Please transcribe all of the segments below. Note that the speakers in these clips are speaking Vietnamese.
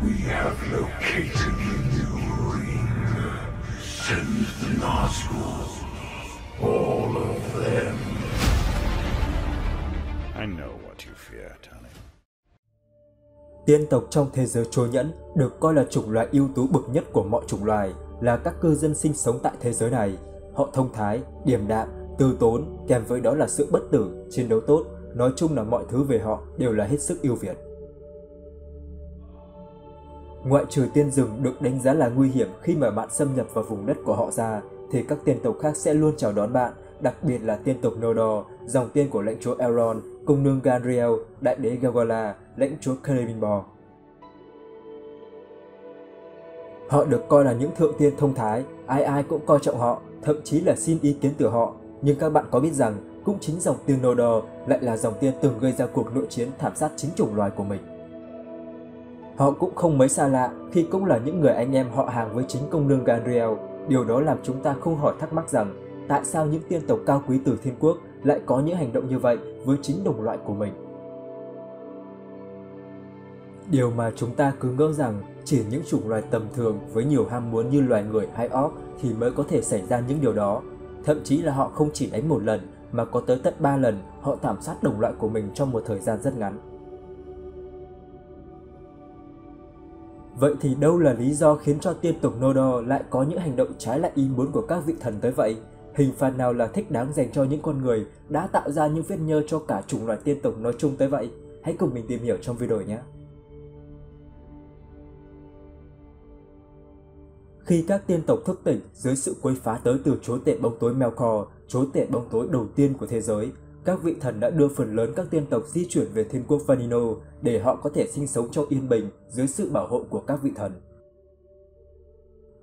We have located the new ring. Send the Nazgûl. All of them. I know what you fear, Tony. Tiên tộc trong thế giới Trôi Nhẫn được coi là chủng loài ưu tú bậc nhất của mọi chủng loài, là các cư dân sinh sống tại thế giới này. Họ thông thái, điềm đạm, từ tốn, kèm với đó là sự bất tử, chiến đấu tốt, nói chung là mọi thứ về họ đều là hết sức ưu việt. Ngoại trừ tiên rừng được đánh giá là nguy hiểm khi mà bạn xâm nhập vào vùng đất của họ ra, thì các tiên tộc khác sẽ luôn chào đón bạn, đặc biệt là tiên tộc Noldor, dòng tiên của lãnh chúa Elrond, công nương Galadriel, đại đế Gil-galad, lãnh chúa Celebrimbor. Họ được coi là những thượng tiên thông thái, ai ai cũng coi trọng họ, thậm chí là xin ý kiến từ họ. Nhưng các bạn có biết rằng cũng chính dòng tiên Noldor lại là dòng tiên từng gây ra cuộc nội chiến thảm sát chính chủng loài của mình. Họ cũng không mấy xa lạ khi cũng là những người anh em họ hàng với chính công nương Galadriel. Điều đó làm chúng ta không khỏi thắc mắc rằng tại sao những tiên tộc cao quý từ thiên quốc lại có những hành động như vậy với chính đồng loại của mình. Điều mà chúng ta cứ ngỡ rằng chỉ những chủng loài tầm thường với nhiều ham muốn như loài người hay orc thì mới có thể xảy ra những điều đó. Thậm chí là họ không chỉ đánh một lần mà có tới tận 3 lần họ thảm sát đồng loại của mình trong một thời gian rất ngắn. Vậy thì đâu là lý do khiến cho tiên tộc Noldor lại có những hành động trái lại ý muốn của các vị thần tới vậy? Hình phạt nào là thích đáng dành cho những con người đã tạo ra những vết nhơ cho cả chủng loài tiên tộc nói chung tới vậy? Hãy cùng mình tìm hiểu trong video nhé! Khi các tiên tộc thức tỉnh dưới sự quấy phá tới từ chúa tể bóng tối Melkor, chúa tể bóng tối đầu tiên của thế giới, các vị thần đã đưa phần lớn các tiên tộc di chuyển về thiên quốc Valinor để họ có thể sinh sống trong yên bình dưới sự bảo hộ của các vị thần.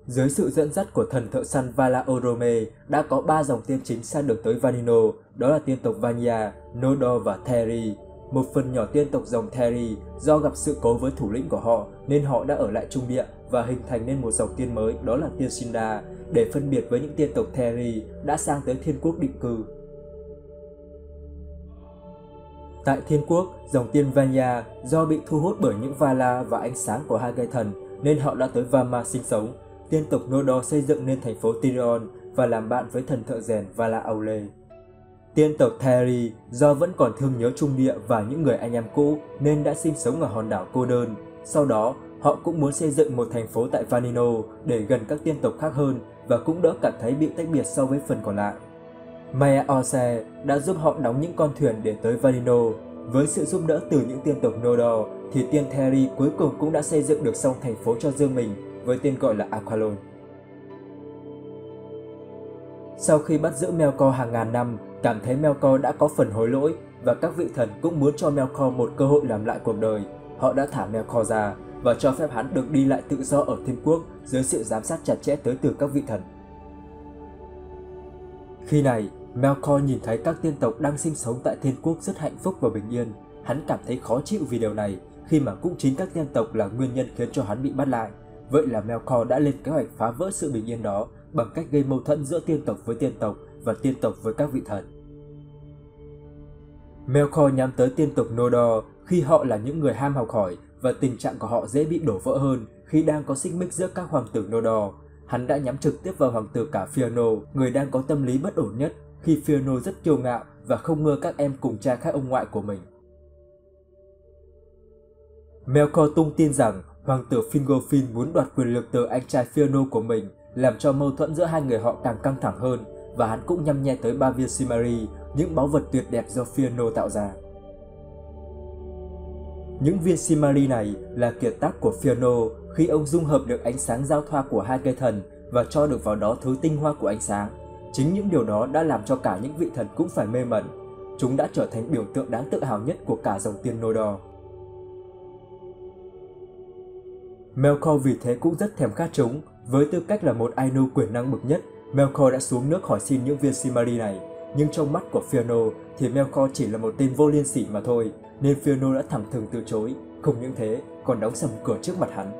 Dưới sự dẫn dắt của thần thợ săn Vala Orome, đã có 3 dòng tiên chính sang được tới Valinor, đó là tiên tộc Vanya, Noldor và Teri. Một phần nhỏ tiên tộc dòng Teri do gặp sự cố với thủ lĩnh của họ nên họ đã ở lại Trung Địa và hình thành nên một dòng tiên mới, đó là tiên Sindar, để phân biệt với những tiên tộc Teri đã sang tới thiên quốc định cư. Tại thiên quốc, dòng tiên Vanya do bị thu hút bởi những Vala và ánh sáng của hai cây thần nên họ đã tới Vama sinh sống. Tiên tộc Noldor xây dựng nên thành phố Tirion và làm bạn với thần thợ rèn Vala Aule. Tiên tộc Teri do vẫn còn thương nhớ Trung Địa và những người anh em cũ nên đã sinh sống ở hòn đảo cô đơn. Sau đó, họ cũng muốn xây dựng một thành phố tại Valinor để gần các tiên tộc khác hơn và cũng đỡ cảm thấy bị tách biệt so với phần còn lại. Maya Ose đã giúp họ đóng những con thuyền để tới Valinor. Với sự giúp đỡ từ những tiên tộc Noldor thì tiên Teri cuối cùng cũng đã xây dựng được xong thành phố cho riêng mình với tên gọi là Aqualon. Sau khi bắt giữ Melkor hàng ngàn năm, cảm thấy Melkor đã có phần hối lỗi và các vị thần cũng muốn cho Melkor một cơ hội làm lại cuộc đời. Họ đã thả Melkor ra và cho phép hắn được đi lại tự do ở thiên quốc dưới sự giám sát chặt chẽ tới từ các vị thần. Khi này, Melkor nhìn thấy các tiên tộc đang sinh sống tại thiên quốc rất hạnh phúc và bình yên. Hắn cảm thấy khó chịu vì điều này, khi mà cũng chính các tiên tộc là nguyên nhân khiến cho hắn bị bắt lại. Vậy là Melkor đã lên kế hoạch phá vỡ sự bình yên đó bằng cách gây mâu thuẫn giữa tiên tộc với tiên tộc và tiên tộc với các vị thần. Melkor nhắm tới tiên tộc Noldor khi họ là những người ham học hỏi và tình trạng của họ dễ bị đổ vỡ hơn khi đang có xích mích giữa các hoàng tử Noldor. Hắn đã nhắm trực tiếp vào hoàng tử cả Fëanor, người đang có tâm lý bất ổn nhất khi Fëanor rất kiêu ngạo và không ngờ các em cùng cha khác ông ngoại của mình. Melkor tung tin rằng hoàng tử Fingolfin muốn đoạt quyền lực từ anh trai Fëanor của mình, làm cho mâu thuẫn giữa hai người họ càng căng thẳng hơn, và hắn cũng nhăm nhe tới 3 viên Silmaril, những báu vật tuyệt đẹp do Fëanor tạo ra. Những viên Silmaril này là kiệt tác của Fëanor khi ông dung hợp được ánh sáng giao thoa của hai cây thần và cho được vào đó thứ tinh hoa của ánh sáng. Chính những điều đó đã làm cho cả những vị thần cũng phải mê mẩn. Chúng đã trở thành biểu tượng đáng tự hào nhất của cả dòng tiên Noldor. Melkor vì thế cũng rất thèm khát chúng. Với tư cách là một Ainu quyền năng bậc nhất, Melkor đã xuống nước hỏi xin những viên Silmaril này. Nhưng trong mắt của Fëanor thì Melkor chỉ là một tên vô liêm sỉ mà thôi, nên Fëanor đã thẳng thừng từ chối. Không những thế, còn đóng sầm cửa trước mặt hắn.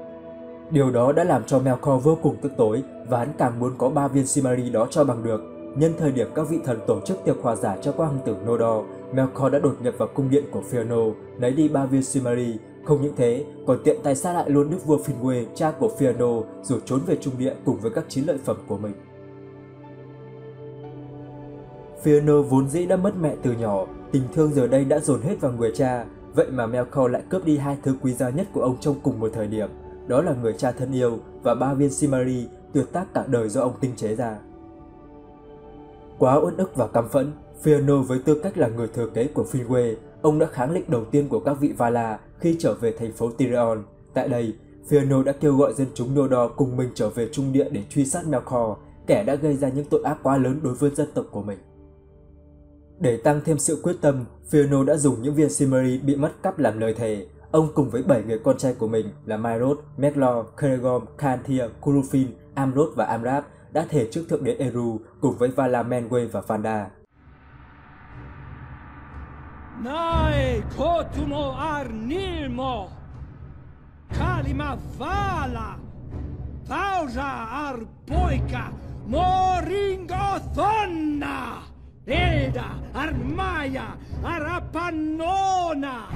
Điều đó đã làm cho Melkor vô cùng tức tối và hắn càng muốn có 3 viên Silmaril đó cho bằng được. Nhân thời điểm các vị thần tổ chức tiệc hòa giải cho các hoàng tử Noldor, Melkor đã đột nhập vào cung điện của Fëanor, lấy đi 3 viên Silmaril Không những thế, còn tiện tay sát hại luôn đức vua Finwë, cha của Fëanor, rồi trốn về Trung Địa cùng với các chiến lợi phẩm của mình. Fëanor vốn dĩ đã mất mẹ từ nhỏ, tình thương giờ đây đã dồn hết vào người cha, vậy mà Melkor lại cướp đi hai thứ quý giá nhất của ông trong cùng một thời điểm, đó là người cha thân yêu và 3 viên Silmaril tuyệt tác cả đời do ông tinh chế ra. Quá uất ức và căm phẫn, Fëanor với tư cách là người thừa kế của Finwë, ông đã kháng lệnh đầu tiên của các vị Valar khi trở về thành phố Tirion. Tại đây, Fëanor đã kêu gọi dân chúng Nodor cùng mình trở về Trung Địa để truy sát Melkor, kẻ đã gây ra những tội ác quá lớn đối với dân tộc của mình. Để tăng thêm sự quyết tâm, Fëanor đã dùng những viên Silmaril bị mất cắp làm lời thề. Ông cùng với 7 người con trai của mình là Maerot, Melkor, Ceregom, Canthir, Curufin, Amroth và Amrath đã thề trước thượng đế Eru cùng với Valar Menwë và Vanda. Nae kotumo ar nilmo, kalima vala, pausa ar poika, moringothonna, elda ar maya, ar apannona.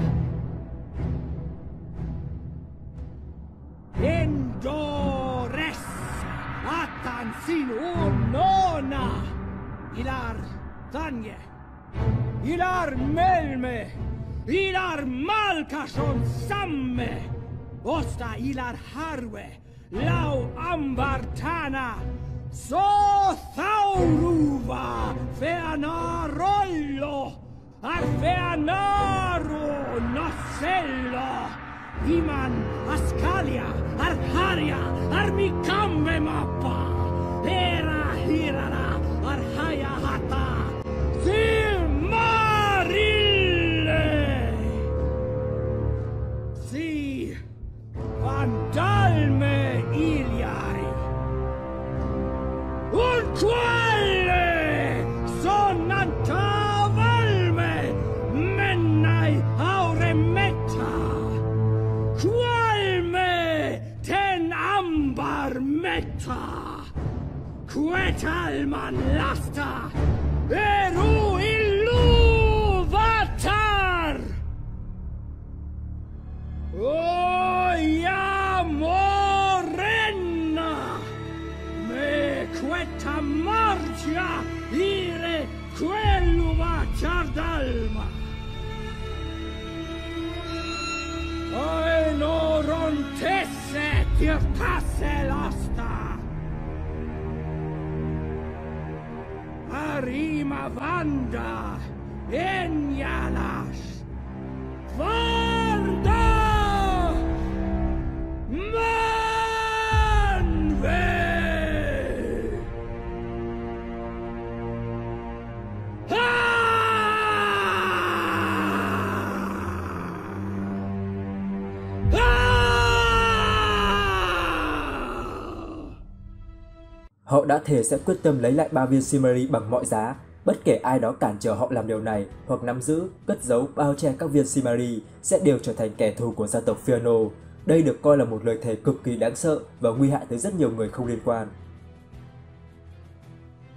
Endores atan sin unona, ilar thanje. Ilar melme, ilar malkason samme, osta ilar harwe, lau ambartana, so thauruva, feanarollo, ar feanaro nocello, iman ascalia, arharia, armicambe mappa, era hirara, arhaya hata, Vandalme iliai, un quale sonanta valme, mennai auremetta, qualme ten ambar metta, quetalman lasta, eru illuvatar. Oia morena, me quetta marcia ire quelluva ciardalma. Oi norontesse tirtasse l'asta. Arima vanda enialas. Varda! Họ đã thề sẽ quyết tâm lấy lại 3 viên Silmaril bằng mọi giá. Bất kể ai đó cản trở họ làm điều này hoặc nắm giữ, cất giấu, bao che các viên Silmaril sẽ đều trở thành kẻ thù của gia tộc Fëanor. Đây được coi là một lời thề cực kỳ đáng sợ và nguy hại tới rất nhiều người không liên quan.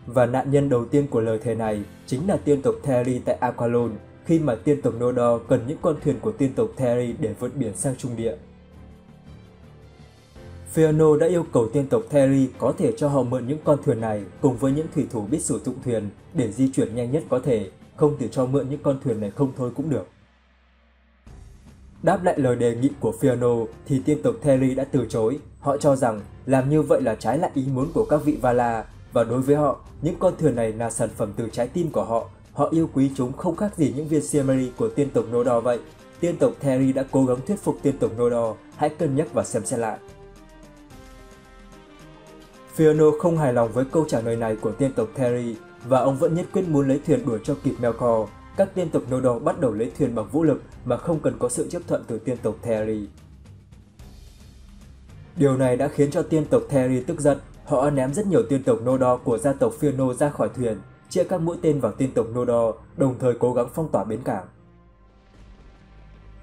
Và nạn nhân đầu tiên của lời thề này chính là tiên tộc Theleri tại Aqualon, khi mà tiên tộc Nodor cần những con thuyền của tiên tộc Theleri để vượt biển sang Trung Địa. Fëanor đã yêu cầu tiên tộc Theleri có thể cho họ mượn những con thuyền này cùng với những thủy thủ biết sử dụng thuyền để di chuyển nhanh nhất có thể, không thể cho mượn những con thuyền này không thôi cũng được. Đáp lại lời đề nghị của Fëanor thì tiên tộc Theleri đã từ chối. Họ cho rằng làm như vậy là trái lại ý muốn của các vị Valar, và đối với họ, những con thuyền này là sản phẩm từ trái tim của họ. Họ yêu quý chúng không khác gì những viên Silmaril của tiên tộc Nodor vậy. Tiên tộc Theleri đã cố gắng thuyết phục tiên tộc Nodor hãy cân nhắc và xem xét lại. Fëanor không hài lòng với câu trả lời này của tiên tộc Theleri và ông vẫn nhất quyết muốn lấy thuyền đuổi cho kịp Melkor. Các tiên tộc Nodor bắt đầu lấy thuyền bằng vũ lực mà không cần có sự chấp thuận từ tiên tộc Theleri. Điều này đã khiến cho tiên tộc Theleri tức giận. Họ ném rất nhiều tiên tộc Nodor của gia tộc Fëanor ra khỏi thuyền, chĩa các mũi tên vào tiên tộc Nodor, đồng thời cố gắng phong tỏa bến cảng.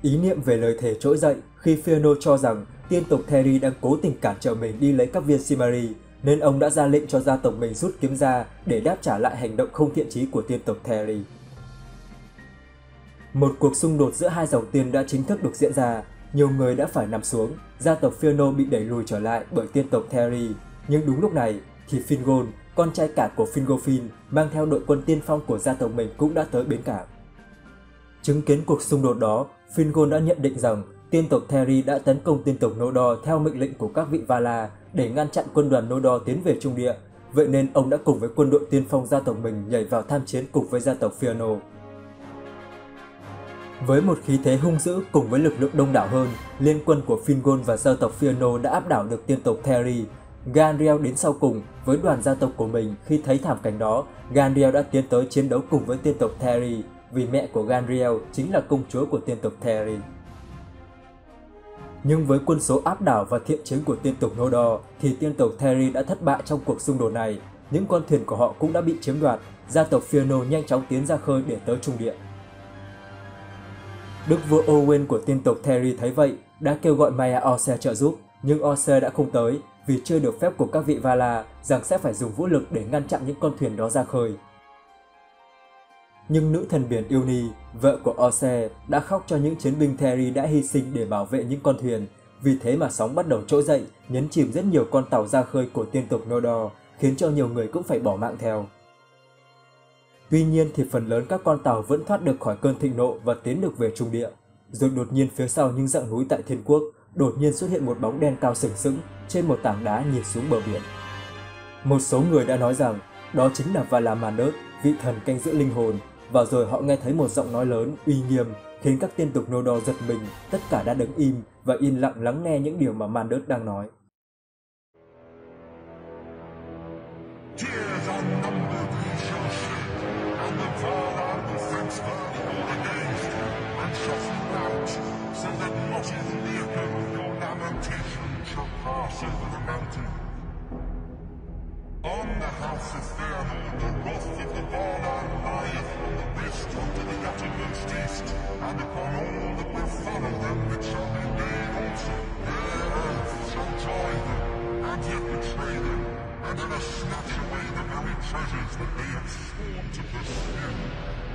Ý niệm về lời thề trỗi dậy khi Fëanor cho rằng tiên tộc Theleri đang cố tình cản trở mình đi lấy các viên Silmaril, nên ông đã ra lệnh cho gia tộc mình rút kiếm ra để đáp trả lại hành động không thiện chí của tiên tộc Theleri. Một cuộc xung đột giữa hai dòng tiên đã chính thức được diễn ra. nhiều người đã phải nằm xuống, gia tộc Fëanor bị đẩy lùi trở lại bởi tiên tộc Therí. Nhưng đúng lúc này thì Fingon, con trai cả của Fingolfin, mang theo đội quân tiên phong của gia tộc mình cũng đã tới bến cảng. Chứng kiến cuộc xung đột đó, Fingon đã nhận định rằng tiên tộc Therí đã tấn công tiên tộc Nodor theo mệnh lệnh của các vị Valar để ngăn chặn quân đoàn Nodor tiến về Trung Địa. Vậy nên ông đã cùng với quân đội tiên phong gia tộc mình nhảy vào tham chiến cùng với gia tộc Fëanor. Với một khí thế hung dữ cùng với lực lượng đông đảo hơn, liên quân của Fingon và gia tộc Fëanor đã áp đảo được tiên tộc Therí. Gandriel đến sau cùng với đoàn gia tộc của mình. Khi thấy thảm cảnh đó, Gandriel đã tiến tới chiến đấu cùng với tiên tộc Therí, vì mẹ của Gandriel chính là công chúa của tiên tộc Therí. Nhưng với quân số áp đảo và thiện chiến của tiên tộc Nodor thì tiên tộc Therí đã thất bại trong cuộc xung đột này. Những con thuyền của họ cũng đã bị chiếm đoạt. Gia tộc Fëanor nhanh chóng tiến ra khơi để tới Trung Địa. Đức vua Owain của tiên tộc Therí thấy vậy đã kêu gọi Maya Ose trợ giúp, nhưng Ose đã không tới vì chưa được phép của các vị Valar rằng sẽ phải dùng vũ lực để ngăn chặn những con thuyền đó ra khơi. Nhưng nữ thần biển Ilni, vợ của Ose, đã khóc cho những chiến binh Therí đã hy sinh để bảo vệ những con thuyền. Vì thế mà sóng bắt đầu trỗi dậy, nhấn chìm rất nhiều con tàu ra khơi của tiên tộc Nodor, khiến cho nhiều người cũng phải bỏ mạng theo. Tuy nhiên thì phần lớn các con tàu vẫn thoát được khỏi cơn thịnh nộ và tiến được về Trung Địa. Rồi đột nhiên phía sau những dãy núi tại Thiên Quốc, đột nhiên xuất hiện một bóng đen cao sừng sững trên một tảng đá nhìn xuống bờ biển. Một số người đã nói rằng đó chính là Valar Morghulis, vị thần canh giữ linh hồn, và rồi họ nghe thấy một giọng nói lớn, uy nghiêm, khiến các tiên tộc Nodor giật mình, tất cả đã đứng im và yên lặng lắng nghe những điều mà Morghulis đang nói. On the house of Fëanor, the wrath of the Valar lieth from the west unto the uttermost east, and upon all that will follow them it shall be laid also. Their earth shall joy them, and yet betray them, and ever snatch away the very treasures that they have sworn to pursue.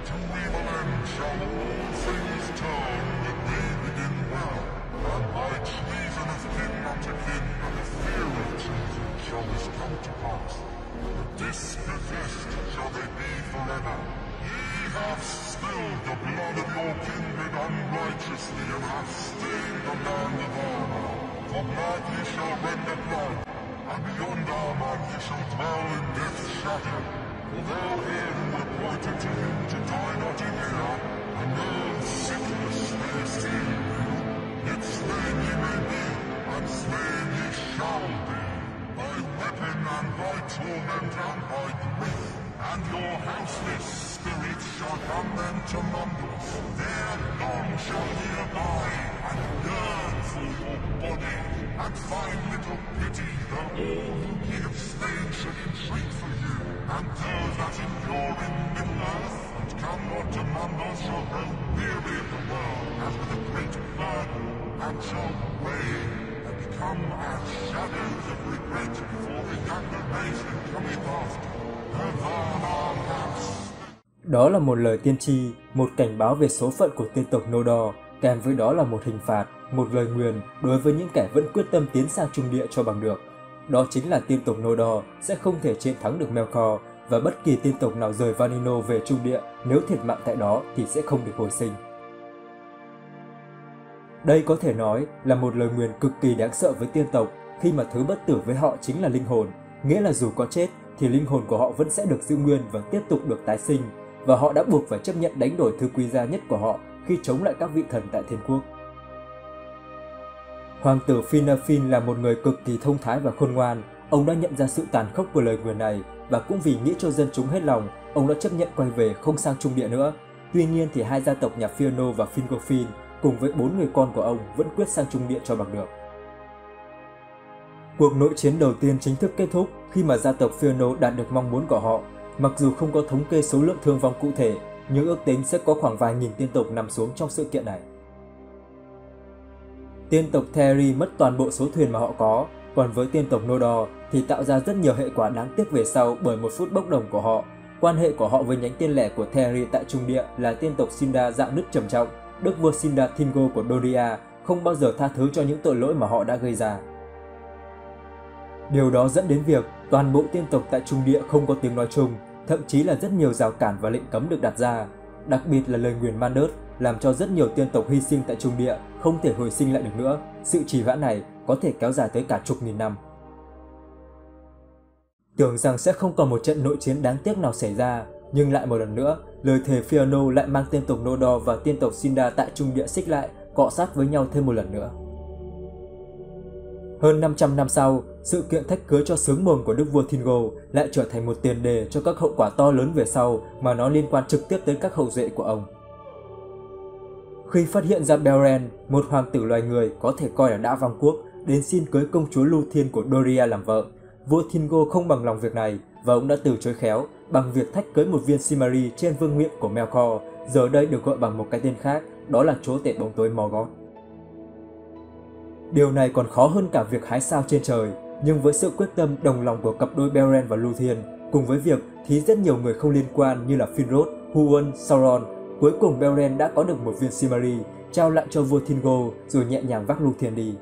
To evil end shall all things turn that they begin well, and by treason of kin unto kin, and the fear of treason shall this come to pass. Dispossessed shall they be forever. Ye have spilled the blood of your kindred unrighteously, and have stained the land of Armor. For blood ye shall render blood, and beyond Armor ye shall dwell in death's shadow. For thou here who appointed to you to die not in air, and no sickness may assail you. Yet slain ye may be, and slain ye shall be. By weapon and by torment and by grief, and your houseless spirits shall come then to Mundus. There none shall ye abide, and yearn for your body, and find little pity, though all whom ye have slain should entreat for you, and those that endure in Middle-earth, and come not to Mundus, shall grow weary of the world, as with a great burden, and shall wane, come as shadows of regret for the younger race that cometh after. The Valar house. Đó là một lời tiên tri, một cảnh báo về số phận của tiên tộc Nodor, kèm với đó là một hình phạt, một lời nguyền đối với những kẻ vẫn quyết tâm tiến sang Trung Địa cho bằng được. Đó chính là tiên tộc Nodor sẽ không thể chiến thắng được Melkor, và bất kỳ tiên tộc nào rời Valinor về Trung Địa nếu thiệt mạng tại đó thì sẽ không được hồi sinh. Đây có thể nói là một lời nguyền cực kỳ đáng sợ với tiên tộc, khi mà thứ bất tử với họ chính là linh hồn, nghĩa là dù có chết thì linh hồn của họ vẫn sẽ được giữ nguyên và tiếp tục được tái sinh, và họ đã buộc phải chấp nhận đánh đổi thứ quý giá nhất của họ khi chống lại các vị thần tại Thiên Quốc. Hoàng tử Finarfin là một người cực kỳ thông thái và khôn ngoan. Ông đã nhận ra sự tàn khốc của lời nguyền này, và cũng vì nghĩ cho dân chúng hết lòng, ông đã chấp nhận quay về không sang Trung Địa nữa. Tuy nhiên thì hai gia tộc nhà Fëanor và Fingolfin cùng với 4 người con của ông vẫn quyết sang Trung Địa cho bằng được. Cuộc nội chiến đầu tiên chính thức kết thúc khi mà gia tộc Fëanor đạt được mong muốn của họ. Mặc dù không có thống kê số lượng thương vong cụ thể, nhưng ước tính sẽ có khoảng vài nghìn tiên tộc nằm xuống trong sự kiện này. Tiên tộc Therí mất toàn bộ số thuyền mà họ có, còn với tiên tộc Nodor thì tạo ra rất nhiều hệ quả đáng tiếc về sau bởi một phút bốc đồng của họ. Quan hệ của họ với nhánh tiên lẻ của Therí tại Trung Địa là tiên tộc Sindar rạn nứt trầm trọng. Đức vua Sindar Thingol của Doria không bao giờ tha thứ cho những tội lỗi mà họ đã gây ra. Điều đó dẫn đến việc toàn bộ tiên tộc tại Trung Địa không có tiếng nói chung, thậm chí là rất nhiều rào cản và lệnh cấm được đặt ra. Đặc biệt là lời nguyền Mandus làm cho rất nhiều tiên tộc hy sinh tại Trung Địa không thể hồi sinh lại được nữa. Sự trì hoãn này có thể kéo dài tới cả chục nghìn năm. Tưởng rằng sẽ không còn một trận nội chiến đáng tiếc nào xảy ra, nhưng lại một lần nữa, lời thề Fëanor lại mang tiên tộc Nodor và tiên tộc Sindar tại Trung Địa xích lại, cọ sát với nhau thêm một lần nữa. Hơn 500 năm sau, sự kiện thách cưới cho sướng mồm của đức vua Thingol lại trở thành một tiền đề cho các hậu quả to lớn về sau mà nó liên quan trực tiếp tới các hậu duệ của ông. Khi phát hiện ra Beren, một hoàng tử loài người có thể coi là đã vong quốc, đến xin cưới công chúa Lúthien của Doria làm vợ, vua Thingol không bằng lòng việc này và ông đã từ chối khéo bằng việc thách cưới một viên Silmaril trên vương miện của Melkor, giờ đây được gọi bằng một cái tên khác, đó là chúa tể bóng tối Morgoth. Điều này còn khó hơn cả việc hái sao trên trời, nhưng với sự quyết tâm đồng lòng của cặp đôi Beren và Lúthien, cùng với việc thí rất nhiều người không liên quan như là Finrod, Huon, Sauron, cuối cùng Beren đã có được một viên Silmaril, trao lại cho vua Thingol rồi nhẹ nhàng vác Lúthien đi.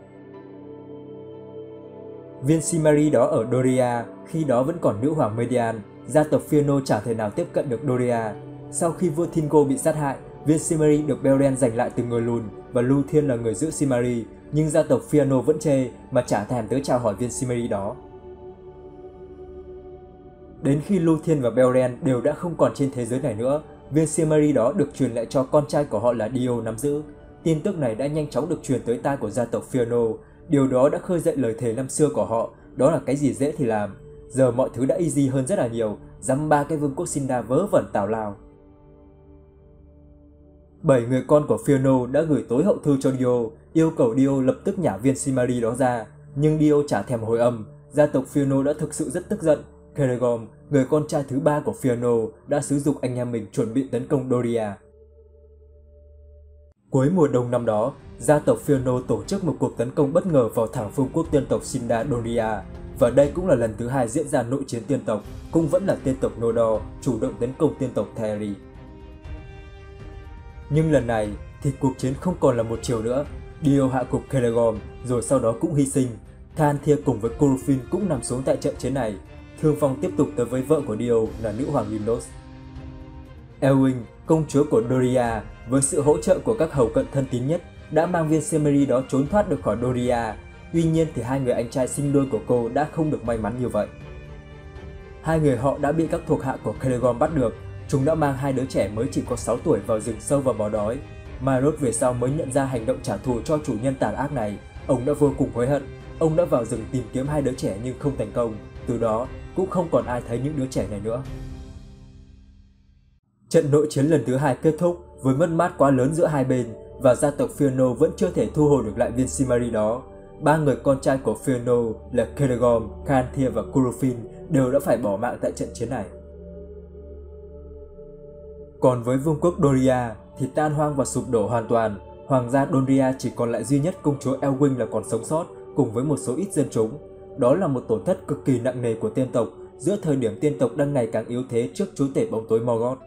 Viên Silmaril đó ở Doria, khi đó vẫn còn nữ hoàng Median, gia tộc Fëanor chẳng thể nào tiếp cận được Doria. Sau khi vua Thingol bị sát hại, viên Silmaril được Beren giành lại từ người lùn và Lúthien là người giữ Silmaril, nhưng gia tộc Fëanor vẫn chê mà chả thèm tới chào hỏi viên Silmaril đó. Đến khi Lúthien và Beren đều đã không còn trên thế giới này nữa, viên Silmaril đó được truyền lại cho con trai của họ là Dio nắm giữ. Tin tức này đã nhanh chóng được truyền tới tai của gia tộc Fëanor. Điều đó đã khơi dậy lời thề năm xưa của họ, đó là cái gì dễ thì làm. Giờ mọi thứ đã easy hơn rất là nhiều, dăm ba cái vương quốc Sindar vớ vẩn tào lao. 7 người con của Fëanor đã gửi tối hậu thư cho Dio, yêu cầu Dio lập tức nhả viên Silmaril đó ra, nhưng Dio chả thèm hồi âm. Gia tộc Fëanor đã thực sự rất tức giận. Ceregom, người con trai thứ 3 của Fëanor, đã xúi giục anh em mình chuẩn bị tấn công Doria. Cuối mùa đông năm đó, gia tộc Fëanor tổ chức một cuộc tấn công bất ngờ vào thẳng vương quốc tiên tộc Sindar Doria, và đây cũng là lần thứ 2 diễn ra nội chiến tiên tộc, cũng vẫn là tiên tộc Nodor chủ động tấn công tiên tộc Teleri. Nhưng lần này thì cuộc chiến không còn là một chiều nữa. Dio hạ gục Ceregom rồi sau đó cũng hy sinh. Thanthia cùng với Curufin cũng nằm xuống tại trận chiến này. Thương vong tiếp tục tới với vợ của Dio là nữ hoàng Limnos. Elwing, công chúa của Doria, với sự hỗ trợ của các hầu cận thân tín nhất, đã mang viên Silmaril đó trốn thoát được khỏi Doria. Tuy nhiên thì hai người anh trai sinh đôi của cô đã không được may mắn như vậy. Hai người họ đã bị các thuộc hạ của Ceregom bắt được. Chúng đã mang hai đứa trẻ mới chỉ có 6 tuổi vào rừng sâu và bò đói. Marod về sau mới nhận ra hành động trả thù cho chủ nhân tàn ác này. Ông đã vô cùng hối hận. Ông đã vào rừng tìm kiếm hai đứa trẻ nhưng không thành công. Từ đó cũng không còn ai thấy những đứa trẻ này nữa. Trận nội chiến lần thứ 2 kết thúc với mất mát quá lớn giữa hai bên và gia tộc Fëanor vẫn chưa thể thu hồi được lại viên Silmaril đó. Ba người con trai của Fëanor là Ceregom, Thanthia và Curufin đều đã phải bỏ mạng tại trận chiến này. Còn với vương quốc Doria thì tan hoang và sụp đổ hoàn toàn. Hoàng gia Doria chỉ còn lại duy nhất công chúa Elwing là còn sống sót cùng với một số ít dân chúng. Đó là một tổn thất cực kỳ nặng nề của tiên tộc giữa thời điểm tiên tộc đang ngày càng yếu thế trước chúa tể bóng tối Morgoth.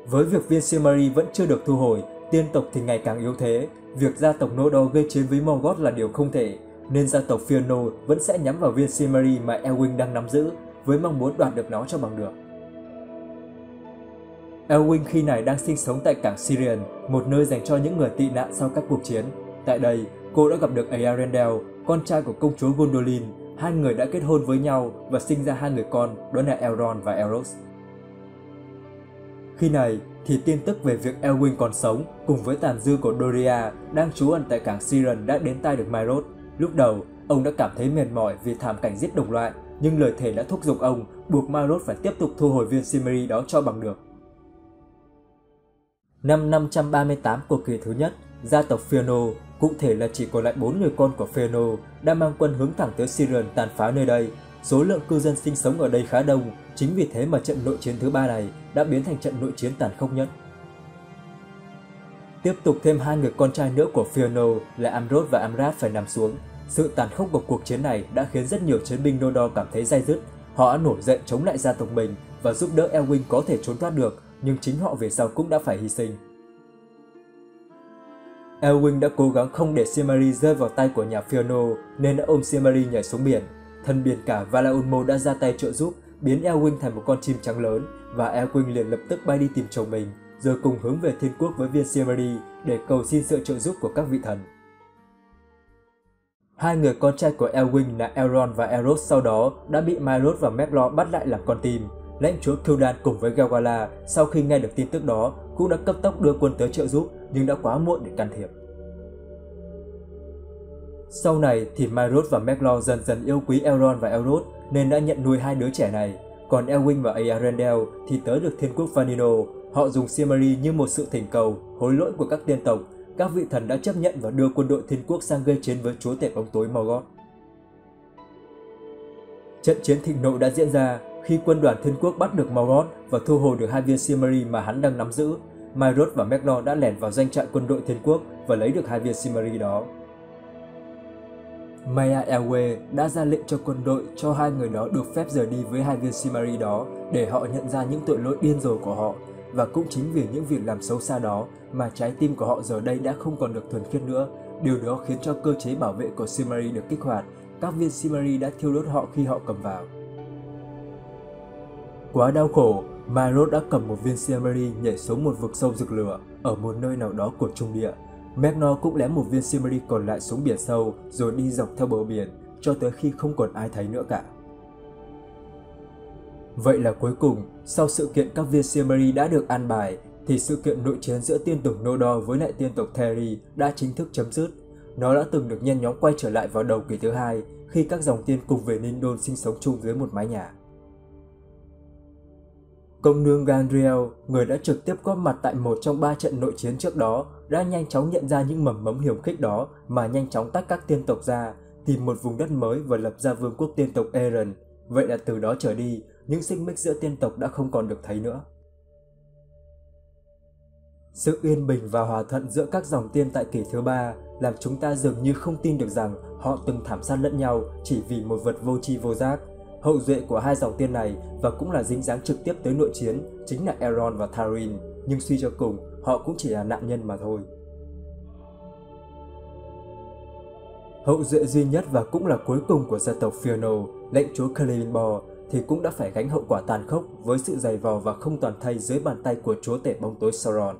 Với việc viên Silmaril vẫn chưa được thu hồi, tiên tộc thì ngày càng yếu thế. Việc gia tộc Nodor gây chiến với Morgoth là điều không thể, nên gia tộc Fëanor vẫn sẽ nhắm vào viên Silmaril mà Elwing đang nắm giữ với mong muốn đoạt được nó cho bằng được. Elwing khi này đang sinh sống tại cảng Sirion, một nơi dành cho những người tị nạn sau các cuộc chiến. Tại đây, cô đã gặp được Eärendil, con trai của công chúa Gondolin. Hai người đã kết hôn với nhau và sinh ra hai người con, đó là Elrond và Eros. Khi này thì tin tức về việc Elwing còn sống cùng với tàn dư của Doria đang trú ẩn tại cảng Sirion đã đến tai được Marod. Lúc đầu, ông đã cảm thấy mệt mỏi vì thảm cảnh giết đồng loại, nhưng lời thề đã thúc giục ông buộc Marod phải tiếp tục thu hồi viên Silmaril đó cho bằng được. Năm 538 của kỳ thứ nhất, gia tộc Fëanor, cụ thể là chỉ còn lại 4 người con của Fëanor, đã mang quân hướng thẳng tới Sirion tàn phá nơi đây. Số lượng cư dân sinh sống ở đây khá đông, chính vì thế mà trận nội chiến thứ 3 này đã biến thành trận nội chiến tàn khốc nhất. Tiếp tục thêm hai người con trai nữa của Fëanor là Amrod và Amrad phải nằm xuống. Sự tàn khốc của cuộc chiến này đã khiến rất nhiều chiến binh Nodor cảm thấy day dứt. Họ đã nổi dậy chống lại gia tộc mình và giúp đỡ Elwing có thể trốn thoát được, nhưng chính họ về sau cũng đã phải hy sinh. Elwing đã cố gắng không để Silmaril rơi vào tay của nhà Fëanor nên đã ôm Silmaril nhảy xuống biển. Thần biển cả Vala Ulmo đã ra tay trợ giúp, biến Elwing thành một con chim trắng lớn và Elwing liền lập tức bay đi tìm chồng mình, rồi cùng hướng về thiên quốc với viên Silmaril để cầu xin sự trợ giúp của các vị thần. Hai người con trai của Elwing là Elrond và Eros sau đó đã bị Maelord và Melkor bắt lại làm con tin. Lãnh chúa Cúldan cùng với Galgala sau khi nghe được tin tức đó cũng đã cấp tốc đưa quân tới trợ giúp nhưng đã quá muộn để can thiệp. Sau này thì Maelord và Melkor dần dần yêu quý Elrond và Elrond nên đã nhận nuôi hai đứa trẻ này, còn Elwing và Eärendil thì tới được thiên quốc Valinor. Họ dùng Silmaril như một sự thỉnh cầu, hối lỗi của các tiên tộc. Các vị thần đã chấp nhận và đưa quân đội thiên quốc sang gây chiến với chúa tể bóng tối Morgoth. Trận chiến thịnh nộ đã diễn ra khi quân đoàn thiên quốc bắt được Morgoth và thu hồi được hai viên Silmaril mà hắn đang nắm giữ. Maelord và Melkor đã lẻn vào doanh trại quân đội thiên quốc và lấy được hai viên Silmaril đó. Maya Elwë đã ra lệnh cho quân đội cho hai người đó được phép rời đi với hai viên Silmaril đó để họ nhận ra những tội lỗi điên rồ của họ. Và cũng chính vì những việc làm xấu xa đó mà trái tim của họ giờ đây đã không còn được thuần khiết nữa. Điều đó khiến cho cơ chế bảo vệ của Silmaril được kích hoạt. Các viên Silmaril đã thiêu đốt họ khi họ cầm vào. Quá đau khổ, Maelord đã cầm một viên Silmaril nhảy xuống một vực sâu rực lửa ở một nơi nào đó của Trung Địa. Melkor cũng lém một viên Silmaril còn lại xuống biển sâu rồi đi dọc theo bờ biển cho tới khi không còn ai thấy nữa cả. Vậy là cuối cùng, sau sự kiện các viên Silmaril đã được an bài, thì sự kiện nội chiến giữa tiên tộc Nodor với lại tiên tộc Teri đã chính thức chấm dứt. Nó đã từng được nhen nhóm quay trở lại vào đầu kỷ thứ hai khi các dòng tiên cùng về Nindol sinh sống chung dưới một mái nhà. Công nương Gandriel, người đã trực tiếp góp mặt tại một trong 3 trận nội chiến trước đó, đã nhanh chóng nhận ra những mầm mống hiểm khích đó mà nhanh chóng tách các tiên tộc ra, tìm một vùng đất mới và lập ra vương quốc tiên tộc Eren. Vậy là từ đó trở đi, những xích mích giữa tiên tộc đã không còn được thấy nữa. Sự yên bình và hòa thuận giữa các dòng tiên tại kỷ thứ 3 làm chúng ta dường như không tin được rằng họ từng thảm sát lẫn nhau chỉ vì một vật vô tri vô giác. Hậu duệ của hai dòng tiên này và cũng là dính dáng trực tiếp tới nội chiến chính là Elrond và Thorin, nhưng suy cho cùng, họ cũng chỉ là nạn nhân mà thôi. Hậu duệ duy nhất và cũng là cuối cùng của gia tộc Fëanor, lãnh chúa Celebrimbor, thì cũng đã phải gánh hậu quả tàn khốc với sự dày vò và không toàn thây dưới bàn tay của chúa tể bóng tối Sauron.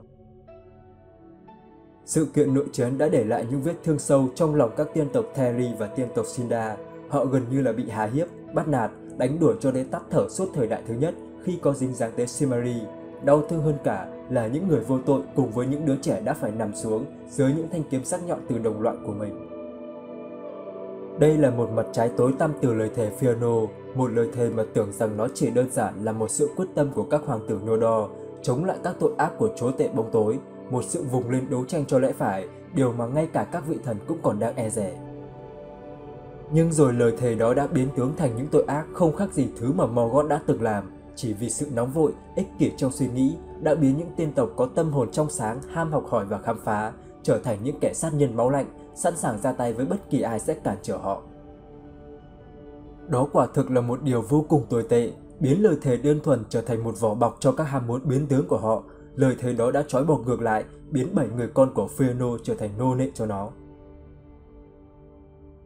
Sự kiện nội chiến đã để lại những vết thương sâu trong lòng các tiên tộc Teri và tiên tộc Sindar. Họ gần như là bị hà hiếp, bắt nạt, đánh đuổi cho đến tắt thở suốt thời đại thứ nhất khi có dính dáng tới Silmaril. Đau thương hơn cả là những người vô tội cùng với những đứa trẻ đã phải nằm xuống dưới những thanh kiếm sắc nhọn từ đồng loại của mình. Đây là một mặt trái tối tăm từ lời thề Fëanor, một lời thề mà tưởng rằng nó chỉ đơn giản là một sự quyết tâm của các hoàng tử Nodor chống lại các tội ác của chúa tể bóng tối, một sự vùng lên đấu tranh cho lẽ phải, điều mà ngay cả các vị thần cũng còn đang e dè. Nhưng rồi lời thề đó đã biến tướng thành những tội ác không khác gì thứ mà Morgoth đã từng làm, chỉ vì sự nóng vội, ích kỷ trong suy nghĩ đã biến những tiên tộc có tâm hồn trong sáng, ham học hỏi và khám phá, trở thành những kẻ sát nhân máu lạnh, sẵn sàng ra tay với bất kỳ ai sẽ cản trở họ. Đó quả thực là một điều vô cùng tồi tệ, biến lời thề đơn thuần trở thành một vỏ bọc cho các ham muốn biến tướng của họ. Lời thề đó đã trói buộc ngược lại, biến 7 người con của Fëanor trở thành nô lệ cho nó.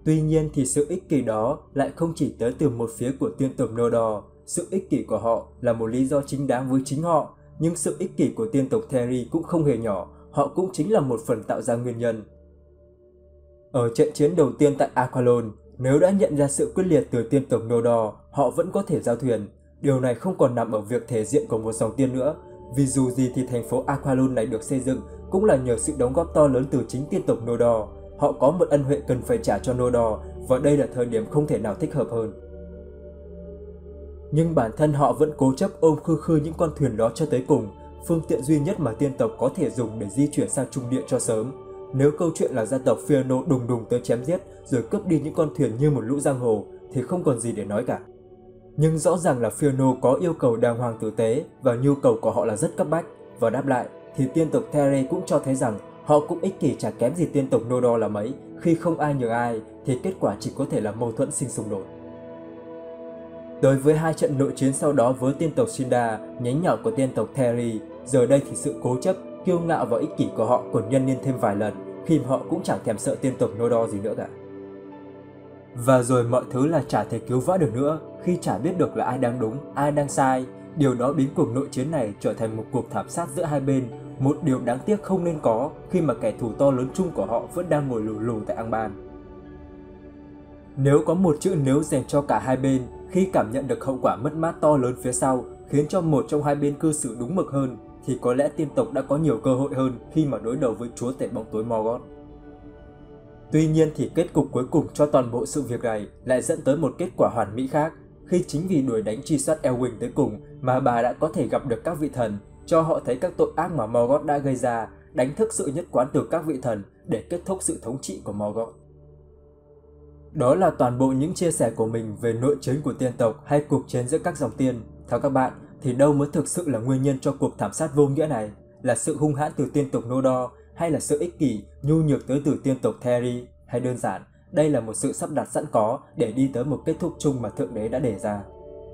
Tuy nhiên thì sự ích kỷ đó lại không chỉ tới từ một phía của tiên tộc Nodor. Sự ích kỷ của họ là một lý do chính đáng với chính họ, nhưng sự ích kỷ của tiên tộc Teri cũng không hề nhỏ, họ cũng chính là một phần tạo ra nguyên nhân. Ở trận chiến đầu tiên tại Aqualon, nếu đã nhận ra sự quyết liệt từ tiên tộc Nodor, họ vẫn có thể giao thuyền. Điều này không còn nằm ở việc thể diện của một dòng tiên nữa, vì dù gì thì thành phố Aqualon này được xây dựng cũng là nhờ sự đóng góp to lớn từ chính tiên tộc Nodor. Họ có một ân huệ cần phải trả cho Nodor và đây là thời điểm không thể nào thích hợp hơn. Nhưng bản thân họ vẫn cố chấp ôm khư khư những con thuyền đó cho tới cùng, phương tiện duy nhất mà tiên tộc có thể dùng để di chuyển sang Trung Địa cho sớm. Nếu câu chuyện là gia tộc Fëanor đùng đùng tới chém giết rồi cướp đi những con thuyền như một lũ giang hồ thì không còn gì để nói cả. Nhưng rõ ràng là Fëanor có yêu cầu đàng hoàng tử tế và nhu cầu của họ là rất cấp bách. Và đáp lại thì tiên tộc Teri cũng cho thấy rằng họ cũng ích kỷ chả kém gì tiên tộc Nodor là mấy. Khi không ai nhường ai thì kết quả chỉ có thể là mâu thuẫn sinh xung đột. Đối với hai trận nội chiến sau đó với tiên tộc Sindar, nhánh nhỏ của tiên tộc Teri, giờ đây thì sự cố chấp, kiêu ngạo và ích kỷ của họ còn nhân lên thêm vài lần khi họ cũng chẳng thèm sợ tiên tộc Noldor gì nữa cả. Và rồi mọi thứ là chả thể cứu vãn được nữa khi chả biết được là ai đang đúng, ai đang sai. Điều đó biến cuộc nội chiến này trở thành một cuộc thảm sát giữa hai bên, một điều đáng tiếc không nên có khi mà kẻ thù to lớn chung của họ vẫn đang ngồi lù lù tại Angband. Nếu có một chữ nếu dành cho cả hai bên khi cảm nhận được hậu quả mất mát to lớn phía sau khiến cho một trong hai bên cư xử đúng mực hơn, thì có lẽ tiên tộc đã có nhiều cơ hội hơn khi mà đối đầu với chúa tể bóng tối Morgoth. Tuy nhiên thì kết cục cuối cùng cho toàn bộ sự việc này lại dẫn tới một kết quả hoàn mỹ khác, khi chính vì đuổi đánh truy sát Elwing tới cùng mà bà đã có thể gặp được các vị thần, cho họ thấy các tội ác mà Morgoth đã gây ra, đánh thức sự nhất quán từ các vị thần để kết thúc sự thống trị của Morgoth. Đó là toàn bộ những chia sẻ của mình về nội chiến của tiên tộc hay cuộc chiến giữa các dòng tiên. Theo các bạn, thì đâu mới thực sự là nguyên nhân cho cuộc thảm sát vô nghĩa này? Là sự hung hãn từ tiên tộc Noldor, hay là sự ích kỷ, nhu nhược tới từ tiên tộc Terry, hay đơn giản, đây là một sự sắp đặt sẵn có để đi tới một kết thúc chung mà Thượng Đế đã đề ra?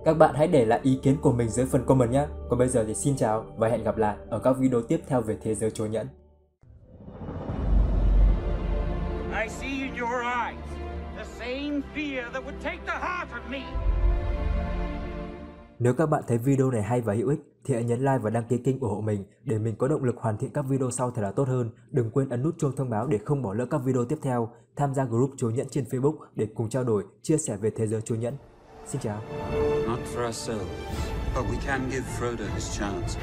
Các bạn hãy để lại ý kiến của mình dưới phần comment nhé. Còn bây giờ thì xin chào và hẹn gặp lại ở các video tiếp theo về thế giới Chúa Nhẫn. I see in your eyes the same fear that would take the heart of me. Nếu các bạn thấy video này hay và hữu ích thì hãy nhấn like và đăng ký kênh ủng hộ mình để mình có động lực hoàn thiện các video sau thật là tốt hơn. Đừng quên ấn nút chuông thông báo để không bỏ lỡ các video tiếp theo. Tham gia group Chúa Nhẫn trên Facebook để cùng trao đổi, chia sẻ về thế giới Chúa Nhẫn. Xin chào. Not for ourselves, but we can give Frodo his chance.